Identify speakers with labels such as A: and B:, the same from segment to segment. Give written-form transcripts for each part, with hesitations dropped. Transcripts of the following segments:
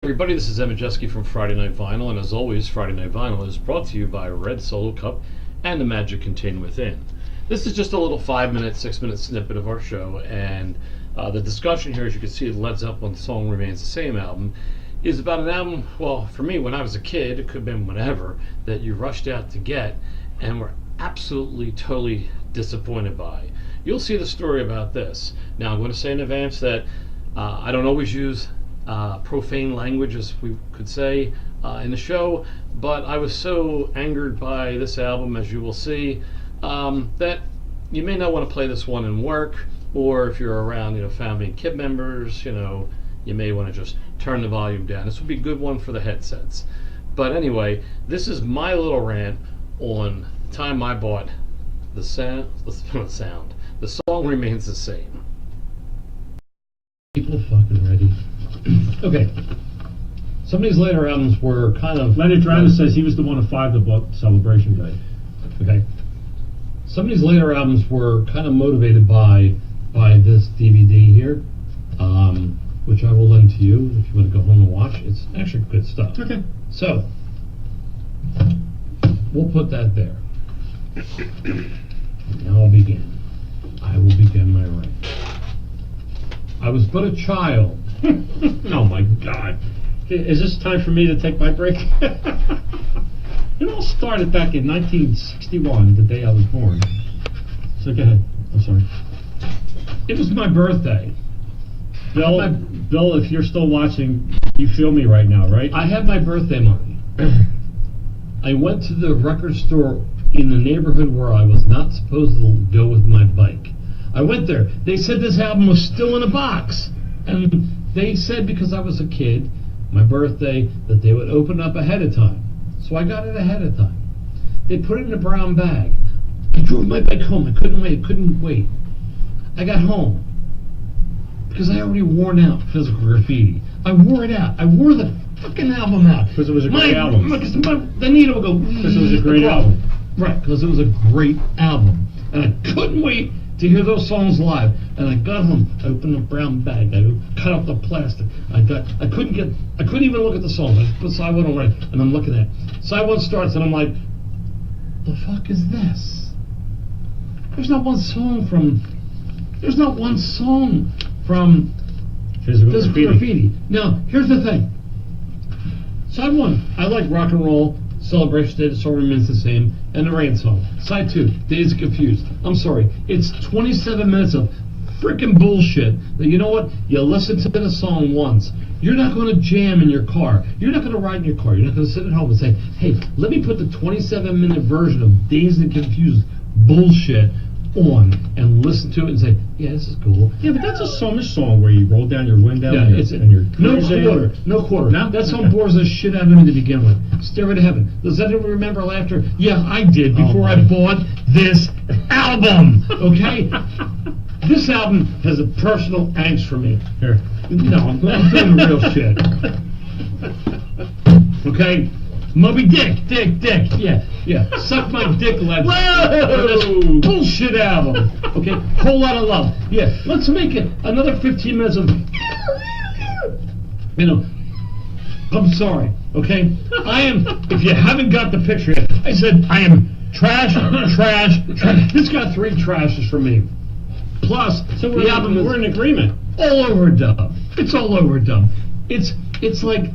A: Everybody, this is Emmett Jeske from Friday Night Vinyl, and as always, Friday Night Vinyl is brought to you by Red Solo Cup and the Magic Contained Within. This is just a little 5-minute, 6-minute snippet of our show, and the discussion here, as you can see, the Led Zeppelin Song Remains the Same album, is about an album, well, for me, when I was a kid, it could have been whenever, that you rushed out to get and were absolutely, totally disappointed by. You'll see the story about this. Now, I'm going to say in advance that I don't always use profane language, as we could say, in the show, but I was so angered by this album, as you will see, that you may not want to play this one in work, or if you're around, family and kid members, you may want to just turn the volume down. This would be a good one for the headsets. But anyway, this is my little rant on the time I bought the sound. The Song Remains the Same.
B: People fucking ready. Okay. Some of these later albums were kind of...
C: Leonard Travis says he was the one of 5 that bought Celebration Day.
B: Okay. Some of these later albums were kind of motivated by this DVD here, which I will lend to you if you want to go home and watch. It's actually good stuff.
C: Okay.
B: So, we'll put that there. Now I'll begin. I will begin my rant. I was but a child.
C: Oh my God. Is this time for me to take my break? It all started back in 1961, the day I was born. So go ahead. I'm sorry.
B: It was my birthday.
C: Bill, if you're still watching, you feel me right now, right?
B: I had my birthday money. I went to the record store in the neighborhood where I was not supposed to go with my bike. I went there. They said this album was still in a box. And they said because I was a kid, my birthday, that they would open up ahead of time. So I got it ahead of time. They put it in a brown bag. I drove my bike home. I couldn't wait. I got home. Because I already worn out Physical Graffiti. I wore it out. I wore the fucking album out.
C: Because it was a great album.
B: The needle would go...
C: Because it was a great album.
B: Right, because it was a great album. And I couldn't wait to hear those songs live. And I got home, I opened the brown bag, I cut off the plastic. I couldn't even look at the songs. I put side one on right, and I'm looking at it. Side one starts, and I'm like, the fuck is this? There's not one song from
C: Physical
B: Graffiti. Now, here's the thing. Side one, I like Rock and Roll, Celebration Day, The Song Remains the Same, and the Rain Song. Side 2, Dazed and Confused. I'm sorry, it's 27 minutes of freaking bullshit that, you know what, you listen to the song once. You're not going to jam in your car. You're not going to ride in your car. You're not going to sit at home and say, hey, let me put the 27-minute version of Dazed and Confused bullshit on and listen to it and say, yeah, this is cool.
C: Yeah, but that's a song where you roll down your window and you're
B: no quarter.
C: No?
B: That song bores the shit out of me to begin with. Stairway to Heaven. Does anyone remember Laughter? Yeah, I did before I bought this album. Okay? This album has a personal angst for me.
C: Here.
B: No, I'm doing real shit. Okay? Moby Dick, yeah. Suck my dick, Led Zeppelin. This bullshit album. Okay? Whole lot of love. Yeah, let's make it another 15 minutes of... I'm sorry, okay? I am, if you haven't got the picture yet, I said I am trash. This got 3 trashes from me. Plus,
C: So
B: the album is
C: we're in agreement.
B: all overdub. It's all overdub. It's like...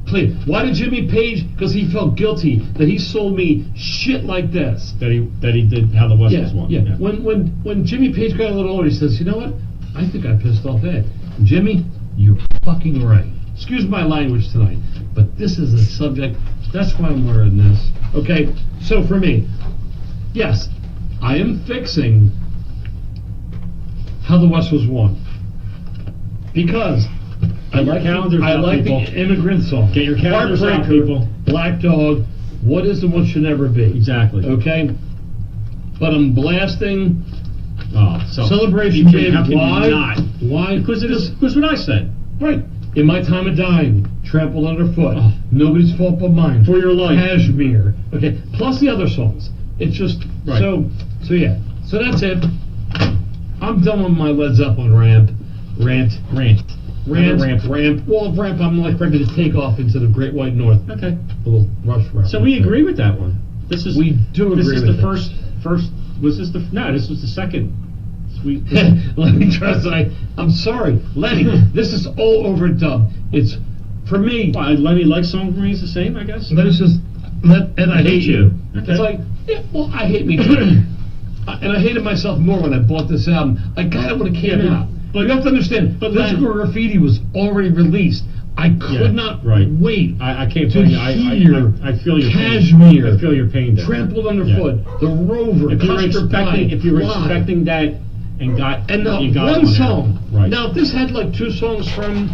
B: Please, why did Jimmy Page? Because he felt guilty that he sold me shit like this.
C: That he did How the West Was Won.
B: Yeah. When Jimmy Page got a little older, he says, you know what? I think I pissed off Ed. Jimmy, you're fucking right. Excuse my language tonight, but this is a subject. That's why I'm wearing this. Okay, so for me, yes, I am fixing How the West Was Won because I like the Immigrant Song.
C: Get your calendars out, people.
B: Black Dog, What Is and What Should Never Be.
C: Exactly.
B: Okay? But I'm blasting
C: So
B: Celebration Day.
C: How can
B: Why?
C: you not?
B: Why?
C: Because what I said.
B: Right. In My Time of Dying, Trampled Underfoot,
C: Oh.
B: Nobody's Fault But Mine.
C: For Your Life.
B: Kashmir. Okay? Plus the other songs. It's just...
C: Right.
B: So yeah. So that's it. I'm done with my Led Zeppelin rant. Ramp. Well, Ramp, I'm like ready to take off into the Great White North.
C: Okay.
B: A little Rush reference.
C: So we agree with that one. This is
B: We do
C: This
B: agree
C: is
B: with
C: the
B: it.
C: first. Was this the? No, this was the second. Sweet.
B: Lenny Trust. I'm sorry, Lenny. This is all overdubbed. It's for me.
C: Well, Lenny likes Song for Me is the same, I guess.
B: But it's just, and I hate you.
C: Okay.
B: It's like, yeah, well, I hate me too. And I hated myself more when I bought this album. I got it when it came
C: Yeah,
B: out.
C: but-
B: But you have to understand,
C: but
B: Physical Graffiti was already released. I could
C: Yeah,
B: not
C: right.
B: wait
C: I can't
B: to
C: blame you.
B: hear
C: I feel your
B: Cashmere,
C: pain. I feel your pain there.
B: Trampled Underfoot, The Rover,
C: If you were
B: Custard
C: expecting,
B: Pie,
C: if you were
B: Fly.
C: expecting that and got
B: And not
C: you got
B: one
C: it on there.
B: song.
C: Right.
B: Now, if this had like 2 songs from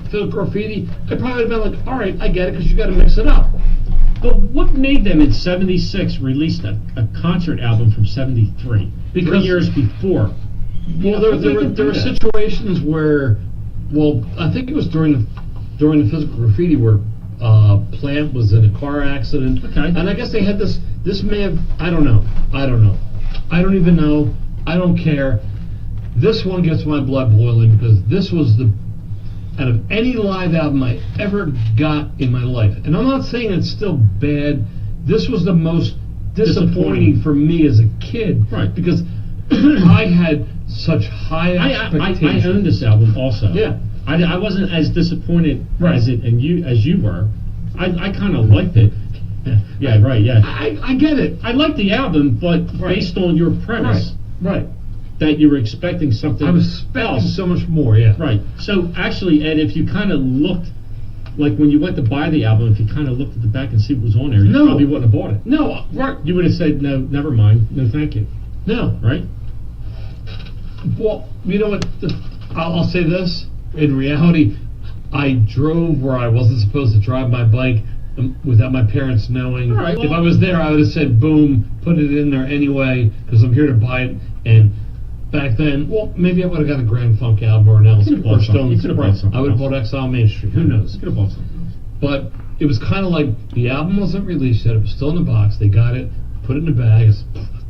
B: Physical Graffiti, I probably would have been like, all right, I get it, because you got to mix it up.
C: But what made them in '76 release a concert album from '73? 3
B: Because-
C: years before.
B: Well,
C: How
B: there
C: could they
B: were
C: do that?
B: situations where, well, I think it was during the Physical Graffiti where Plant was in a car accident.
C: Okay.
B: And I guess they had this. This may have. I don't know. I don't even know. I don't care. This one gets my blood boiling because this was the out of any live album I ever got in my life. And I'm not saying it's still bad. This was the most disappointing for me as a kid.
C: Right.
B: Because I had such high
C: I
B: expectations.
C: owned this album also.
B: Yeah.
C: I wasn't as disappointed
B: Right.
C: as you were. I kind of liked it. Yeah, right, yeah.
B: I get it.
C: I liked the album, but
B: Right.
C: based on your premise
B: Right.
C: that you were expecting something
B: I was expecting
C: else.
B: so much more, yeah.
C: Right. So actually, Ed, if you kind of looked, like when you went to buy the album, if you kind of looked at the back and see what was on there, you
B: No.
C: probably wouldn't have bought it.
B: No, right.
C: You would have said, no, never mind, no thank you.
B: No.
C: Right?
B: Well, you know what? I'll say this. In reality, I drove where I wasn't supposed to drive my bike without my parents knowing.
C: All right,
B: If
C: well-
B: I was there, I would have said, boom, put it in there anyway, because I'm here to buy it. And back then, well, maybe I would have got a Grand Funk album or an Alice
C: You could've
B: Cooper
C: bought something. You
B: Stones.
C: could've bought something
B: I would have
C: else.
B: bought Exile Main Street. Who knows?
C: You could have bought something else.
B: But it was kind of like the album wasn't released yet. It was still in the box. They got it, put it in the bag,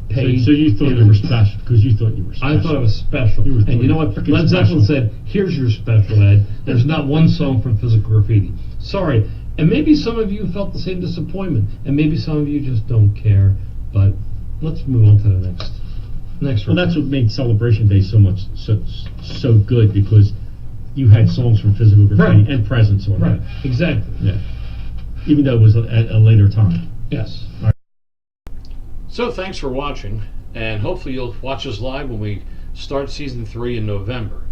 B: paid.
C: So you thought you were special, because you thought you were special.
B: I thought it was special.
C: You were
B: And you know what?
C: freaking
B: Led Zeppelin
C: special.
B: said, here's your special, Ed. There's not one song from Physical Graffiti. Sorry. And maybe some of you felt the same disappointment. And maybe some of you just don't care. But let's move on to the next
C: Well,
B: one.
C: that's what made Celebration Day so good, because you had songs from Physical Graffiti
B: Right.
C: and Presence on
B: Right.
C: it.
B: Exactly.
C: Yeah. Even though it was at a later time.
B: Yes.
A: So thanks for watching, and hopefully you'll watch us live when we start season 3 in November.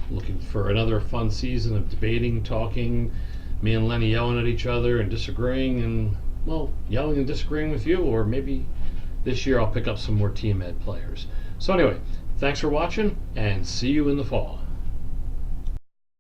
A: Looking for another fun season of debating, talking, me and Lenny yelling at each other and disagreeing, and well, yelling and disagreeing with you, or maybe this year I'll pick up some more Team Ed players. So anyway, thanks for watching, and see you in the fall.